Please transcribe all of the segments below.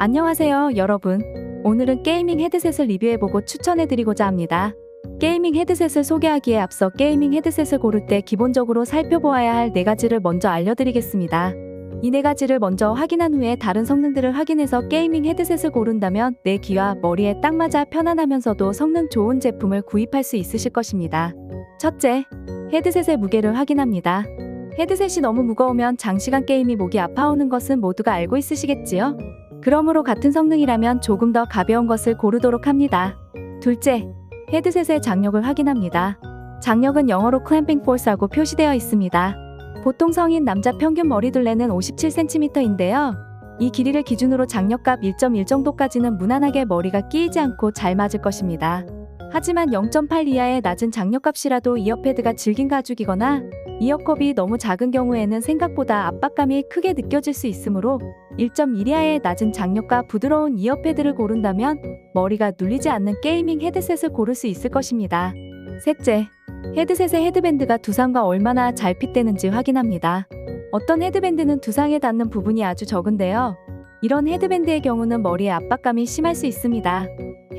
안녕하세요, 여러분. 오늘은 게이밍 헤드셋을 리뷰해보고 추천해드리고자 합니다. 게이밍 헤드셋을 소개하기에 앞서 게이밍 헤드셋을 고를 때 기본적으로 살펴보아야 할 4가지를 먼저 알려드리겠습니다. 이 4가지를 먼저 확인한 후에 다른 성능들을 확인해서 게이밍 헤드셋을 고른다면 내 귀와 머리에 딱 맞아 편안하면서도 성능 좋은 제품을 구입할 수 있으실 것입니다. 첫째, 헤드셋의 무게를 확인합니다. 헤드셋이 너무 무거우면 장시간 게임이 목이 아파오는 것은 모두가 알고 있으시겠지요? 그러므로 같은 성능이라면 조금 더 가벼운 것을 고르도록 합니다. 둘째, 헤드셋의 장력을 확인합니다. 장력은 영어로 clamping force라고 표시되어 있습니다. 보통 성인 남자 평균 머리둘레는 57cm인데요. 이 길이를 기준으로 장력값 1.1 정도까지는 무난하게 머리가 끼이지 않고 잘 맞을 것입니다. 하지만 0.8 이하의 낮은 장력값이라도 이어패드가 질긴 가죽이거나 이어컵이 너무 작은 경우에는 생각보다 압박감이 크게 느껴질 수 있으므로 1.1 이하의 낮은 장력과 부드러운 이어패드를 고른다면 머리가 눌리지 않는 게이밍 헤드셋을 고를 수 있을 것입니다. 셋째, 헤드셋의 헤드밴드가 두상과 얼마나 잘 핏되는지 확인합니다. 어떤 헤드밴드는 두상에 닿는 부분이 아주 적은데요. 이런 헤드밴드의 경우는 머리에 압박감이 심할 수 있습니다.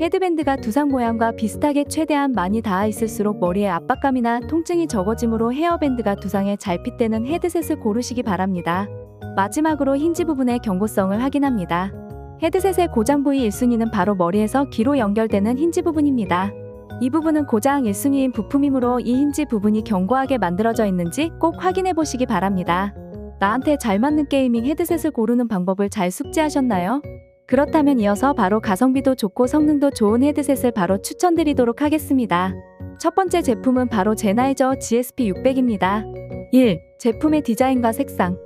헤드밴드가 두상 모양과 비슷하게 최대한 많이 닿아 있을수록 머리에 압박감이나 통증이 적어지므로 헤어밴드가 두상에 잘 핏되는 헤드셋을 고르시기 바랍니다. 마지막으로 힌지 부분의 견고성을 확인합니다. 헤드셋의 고장 부위 1순위는 바로 머리에서 귀로 연결되는 힌지 부분입니다. 이 부분은 고장 1순위인 부품이므로 이 힌지 부분이 견고하게 만들어져 있는지 꼭 확인해 보시기 바랍니다. 나한테 잘 맞는 게이밍 헤드셋을 고르는 방법을 잘 숙지하셨나요? 그렇다면 이어서 바로 가성비도 좋고 성능도 좋은 헤드셋을 바로 추천드리도록 하겠습니다. 첫 번째 제품은 바로 제나이저 GSP600입니다. 1. 제품의 디자인과 색상.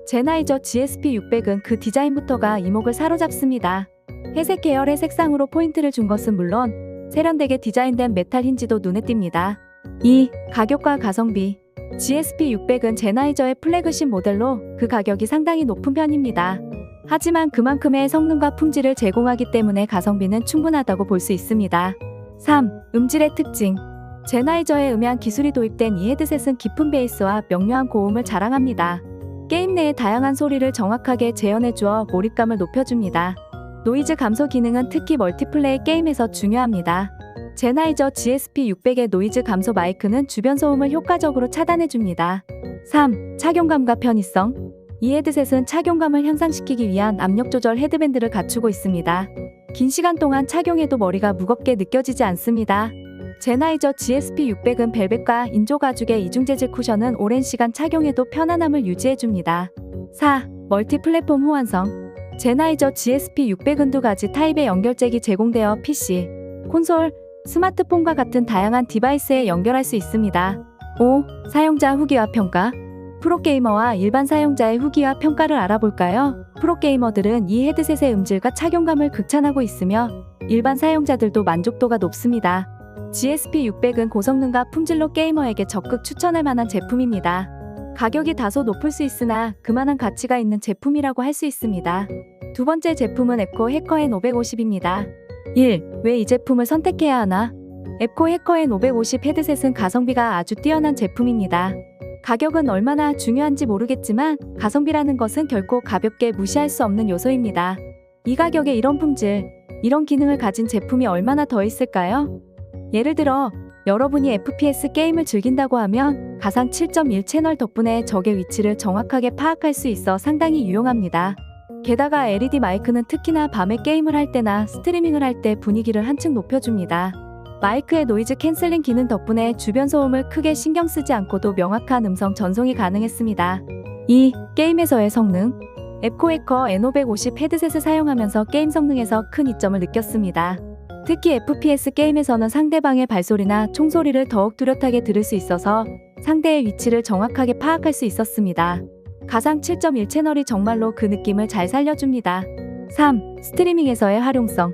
제나이저 GSP600은 그 디자인부터가 이목을 사로잡습니다. 회색 계열의 색상으로 포인트를 준 것은 물론 세련되게 디자인된 메탈 힌지도 눈에 띕니다. 2. 가격과 가성비. GSP600은 제나이저의 플래그십 모델로 그 가격이 상당히 높은 편입니다. 하지만 그만큼의 성능과 품질을 제공하기 때문에 가성비는 충분하다고 볼 수 있습니다. 3. 음질의 특징. 제나이저의 음향 기술이 도입된 이 헤드셋은 깊은 베이스와 명료한 고음을 자랑합니다. 게임 내의 다양한 소리를 정확하게 재현해 주어 몰입감을 높여줍니다. 노이즈 감소 기능은 특히 멀티플레이 게임에서 중요합니다. 제나이저 GSP600의 노이즈 감소 마이크는 주변 소음을 효과적으로 차단해줍니다. 3. 착용감과 편의성. 이 헤드셋은 착용감을 향상시키기 위한 압력 조절 헤드밴드를 갖추고 있습니다. 긴 시간 동안 착용해도 머리가 무겁게 느껴지지 않습니다. 제나이저 GSP600은 벨벳과 인조 가죽의 이중 재질 쿠션은 오랜 시간 착용해도 편안함을 유지해줍니다. 4. 멀티 플랫폼 호환성. 제나이저 GSP600은 2가지 타입의 연결잭이 제공되어 PC, 콘솔, 스마트폰과 같은 다양한 디바이스에 연결할 수 있습니다. 5. 사용자 후기와 평가. 프로게이머와 일반 사용자의 후기와 평가를 알아볼까요? 프로게이머들은 이 헤드셋의 음질과 착용감을 극찬하고 있으며 일반 사용자들도 만족도가 높습니다. GSP600은 고성능과 품질로 게이머에게 적극 추천할 만한 제품입니다. 가격이 다소 높을 수 있으나 그만한 가치가 있는 제품이라고 할 수 있습니다. 두 번째 제품은 앱코 해커 N550입니다. 1. 왜 이 제품을 선택해야 하나? 앱코 해커 N550 헤드셋은 가성비가 아주 뛰어난 제품입니다. 가격은 얼마나 중요한지 모르겠지만 가성비라는 것은 결코 가볍게 무시할 수 없는 요소입니다. 이 가격에 이런 품질, 이런 기능을 가진 제품이 얼마나 더 있을까요? 예를 들어 여러분이 FPS 게임을 즐긴다고 하면 가상 7.1 채널 덕분에 적의 위치를 정확하게 파악할 수 있어 상당히 유용합니다. 게다가 LED 마이크는 특히나 밤에 게임을 할 때나 스트리밍을 할 때 분위기를 한층 높여줍니다. 마이크의 노이즈 캔슬링 기능 덕분에 주변 소음을 크게 신경 쓰지 않고도 명확한 음성 전송이 가능했습니다. 2. 게임에서의 성능. 앱코 해커 N550 헤드셋을 사용하면서 게임 성능에서 큰 이점을 느꼈습니다. 특히 FPS 게임에서는 상대방의 발소리나 총소리를 더욱 뚜렷하게 들을 수 있어서 상대의 위치를 정확하게 파악할 수 있었습니다. 가상 7.1 채널이 정말로 그 느낌을 잘 살려줍니다. 3. 스트리밍에서의 활용성.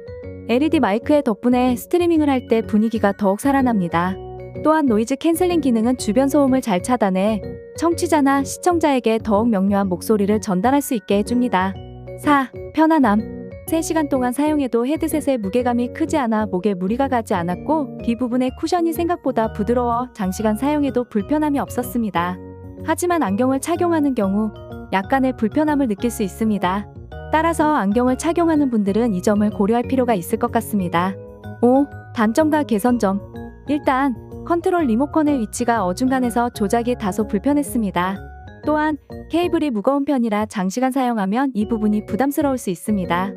LED 마이크의 덕분에 스트리밍을 할 때 분위기가 더욱 살아납니다. 또한 노이즈 캔슬링 기능은 주변 소음을 잘 차단해 청취자나 시청자에게 더욱 명료한 목소리를 전달할 수 있게 해줍니다. 4. 편안함. 3시간 동안 사용해도 헤드셋의 무게감이 크지 않아 목에 무리가 가지 않았고 귀 부분의 쿠션이 생각보다 부드러워 장시간 사용해도 불편함이 없었습니다. 하지만 안경을 착용하는 경우 약간의 불편함을 느낄 수 있습니다. 따라서 안경을 착용하는 분들은 이 점을 고려할 필요가 있을 것 같습니다. 5. 단점과 개선점. 일단 컨트롤 리모컨의 위치가 어중간해서 조작이 다소 불편했습니다. 또한 케이블이 무거운 편이라 장시간 사용하면 이 부분이 부담스러울 수 있습니다.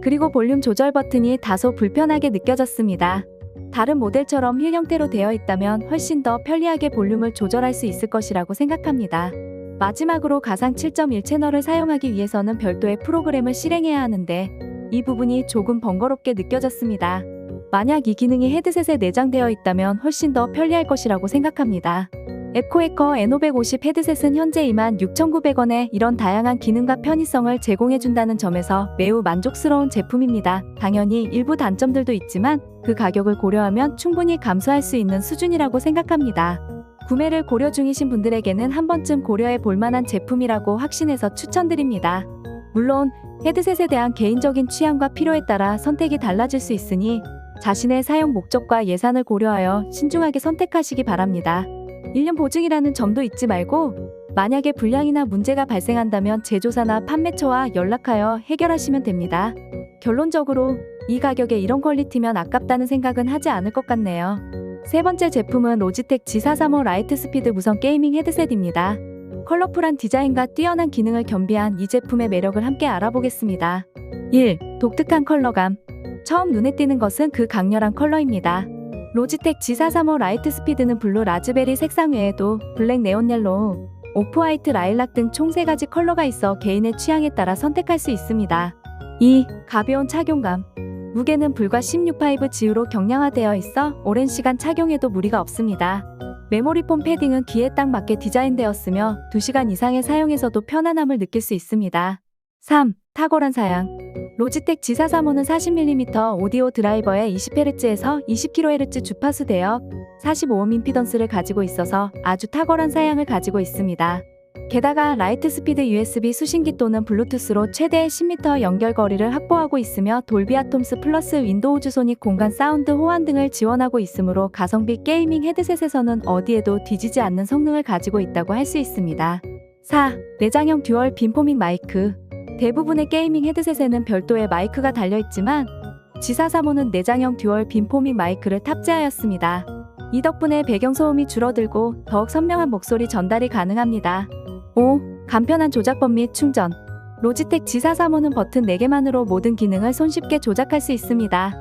그리고 볼륨 조절 버튼이 다소 불편하게 느껴졌습니다. 다른 모델처럼 휠 형태로 되어 있다면 훨씬 더 편리하게 볼륨을 조절할 수 있을 것이라고 생각합니다. 마지막으로 가상 7.1 채널을 사용하기 위해서는 별도의 프로그램을 실행해야 하는데 이 부분이 조금 번거롭게 느껴졌습니다. 만약 이 기능이 헤드셋에 내장되어 있다면 훨씬 더 편리할 것이라고 생각합니다. 에코에커 N550 헤드셋은 현재 26,900원에 이런 다양한 기능과 편의성을 제공해준다는 점에서 매우 만족스러운 제품입니다. 당연히 일부 단점들도 있지만 그 가격을 고려하면 충분히 감수할 수 있는 수준이라고 생각합니다. 구매를 고려 중이신 분들에게는 한 번쯤 고려해 볼 만한 제품이라고 확신해서 추천드립니다. 물론 헤드셋에 대한 개인적인 취향과 필요에 따라 선택이 달라질 수 있으니 자신의 사용 목적과 예산을 고려하여 신중하게 선택하시기 바랍니다. 1년 보증이라는 점도 잊지 말고 만약에 불량이나 문제가 발생한다면 제조사나 판매처와 연락하여 해결하시면 됩니다. 결론적으로 이 가격에 이런 퀄리티면 아깝다는 생각은 하지 않을 것 같네요. 세 번째 제품은 로지텍 G435 라이트 스피드 무선 게이밍 헤드셋입니다. 컬러풀한 디자인과 뛰어난 기능을 겸비한 이 제품의 매력을 함께 알아보겠습니다. 1. 독특한 컬러감. 처음 눈에 띄는 것은 그 강렬한 컬러입니다. 로지텍 G435 라이트 스피드는 블루 라즈베리 색상 외에도 블랙 네온 옐로우, 오프화이트 라일락 등 총 3가지 컬러가 있어 개인의 취향에 따라 선택할 수 있습니다. 2. 가벼운 착용감. 무게는 불과 16.5G로 경량화되어 있어 오랜 시간 착용해도 무리가 없습니다. 메모리 폼 패딩은 귀에 딱 맞게 디자인되었으며 2시간 이상의 사용에서도 편안함을 느낄 수 있습니다. 3. 탁월한 사양. 로지텍 G435는 40mm 오디오 드라이버에 20Hz에서 20kHz 주파수 대역 45옴 임피던스를 가지고 있어서 아주 탁월한 사양을 가지고 있습니다. 게다가 라이트 스피드 USB 수신기 또는 블루투스로 최대 10m 연결 거리를 확보하고 있으며 돌비 아톰스 플러스 윈도우즈 소닉 공간 사운드 호환 등을 지원하고 있으므로 가성비 게이밍 헤드셋에서는 어디에도 뒤지지 않는 성능을 가지고 있다고 할 수 있습니다. 4. 내장형 듀얼 빔포밍 마이크. 대부분의 게이밍 헤드셋에는 별도의 마이크가 달려있지만 G435는 내장형 듀얼 빔포밍 마이크를 탑재하였습니다. 이 덕분에 배경소음이 줄어들고 더욱 선명한 목소리 전달이 가능합니다. 5. 간편한 조작법 및 충전. 로지텍 G435는 버튼 4개만으로 모든 기능을 손쉽게 조작할 수 있습니다.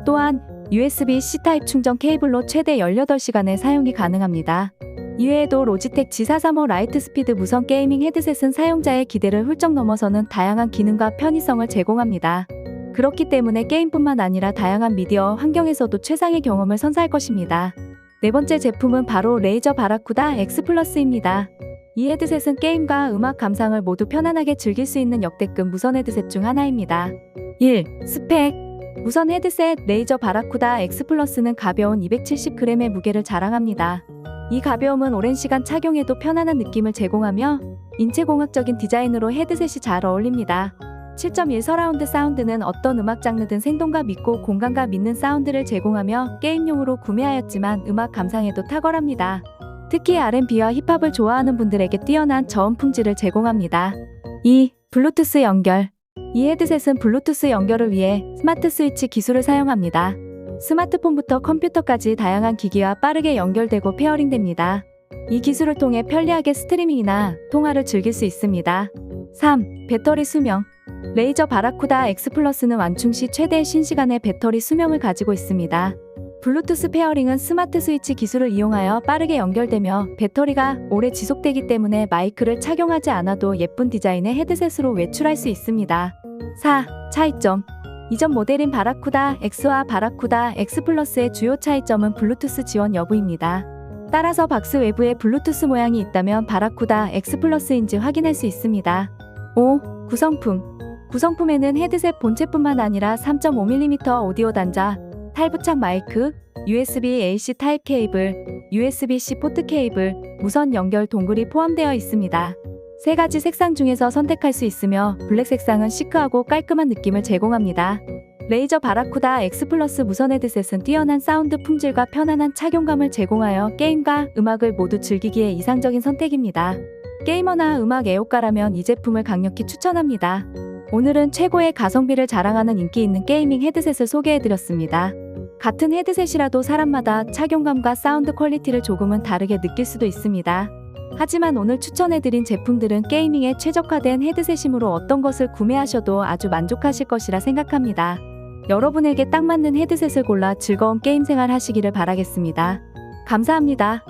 또한 USB-C 타입 충전 케이블로 최대 18시간의 사용이 가능합니다. 이외에도 로지텍 G435 라이트 스피드 무선 게이밍 헤드셋은 사용자의 기대를 훌쩍 넘어서는 다양한 기능과 편의성을 제공합니다. 그렇기 때문에 게임뿐만 아니라 다양한 미디어 환경에서도 최상의 경험을 선사할 것입니다. 네 번째 제품은 바로 레이저 바라쿠다 X 플러스입니다. 이 헤드셋은 게임과 음악 감상을 모두 편안하게 즐길 수 있는 역대급 무선 헤드셋 중 하나입니다. 1. 스펙. 무선 헤드셋 레이저 바라쿠다 X 플러스는 가벼운 270g의 무게를 자랑합니다. 이 가벼움은 오랜 시간 착용해도 편안한 느낌을 제공하며 인체공학적인 디자인으로 헤드셋이 잘 어울립니다. 7.1 서라운드 사운드는 어떤 음악 장르든 생동감 있고 공간감 있는 사운드를 제공하며 게임용으로 구매하였지만 음악 감상에도 탁월합니다. 특히 R&B와 힙합을 좋아하는 분들에게 뛰어난 저음 품질을 제공합니다. 2. 블루투스 연결. 이 헤드셋은 블루투스 연결을 위해 스마트 스위치 기술을 사용합니다. 스마트폰부터 컴퓨터까지 다양한 기기와 빠르게 연결되고 페어링됩니다. 이 기술을 통해 편리하게 스트리밍이나 통화를 즐길 수 있습니다. 3. 배터리 수명. 레이저 바라쿠다 X 플러스는 완충 시 최대 50시간의 배터리 수명을 가지고 있습니다. 블루투스 페어링은 스마트 스위치 기술을 이용하여 빠르게 연결되며 배터리가 오래 지속되기 때문에 마이크를 착용하지 않아도 예쁜 디자인의 헤드셋으로 외출할 수 있습니다. 4. 차이점. 이전 모델인 바라쿠다 X와 바라쿠다 X 플러스의 주요 차이점은 블루투스 지원 여부입니다. 따라서 박스 외부에 블루투스 모양이 있다면 바라쿠다 X 플러스인지 확인할 수 있습니다. 5. 구성품. 구성품에는 헤드셋 본체뿐만 아니라 3.5mm 오디오 단자, 탈부착 마이크, USB-AC 타입 케이블, USB-C 포트 케이블, 무선 연결 동굴이 포함되어 있습니다. 3가지 색상 중에서 선택할 수 있으며 블랙 색상은 시크하고 깔끔한 느낌을 제공합니다. 레이저 바라쿠다 X 플러스 무선 헤드셋은 뛰어난 사운드 품질과 편안한 착용감을 제공하여 게임과 음악을 모두 즐기기에 이상적인 선택입니다. 게이머나 음악 애호가라면 이 제품을 강력히 추천합니다. 오늘은 최고의 가성비를 자랑하는 인기 있는 게이밍 헤드셋을 소개해드렸습니다. 같은 헤드셋이라도 사람마다 착용감과 사운드 퀄리티를 조금은 다르게 느낄 수도 있습니다. 하지만 오늘 추천해드린 제품들은 게이밍에 최적화된 헤드셋이므로 어떤 것을 구매하셔도 아주 만족하실 것이라 생각합니다. 여러분에게 딱 맞는 헤드셋을 골라 즐거운 게임 생활 하시기를 바라겠습니다. 감사합니다.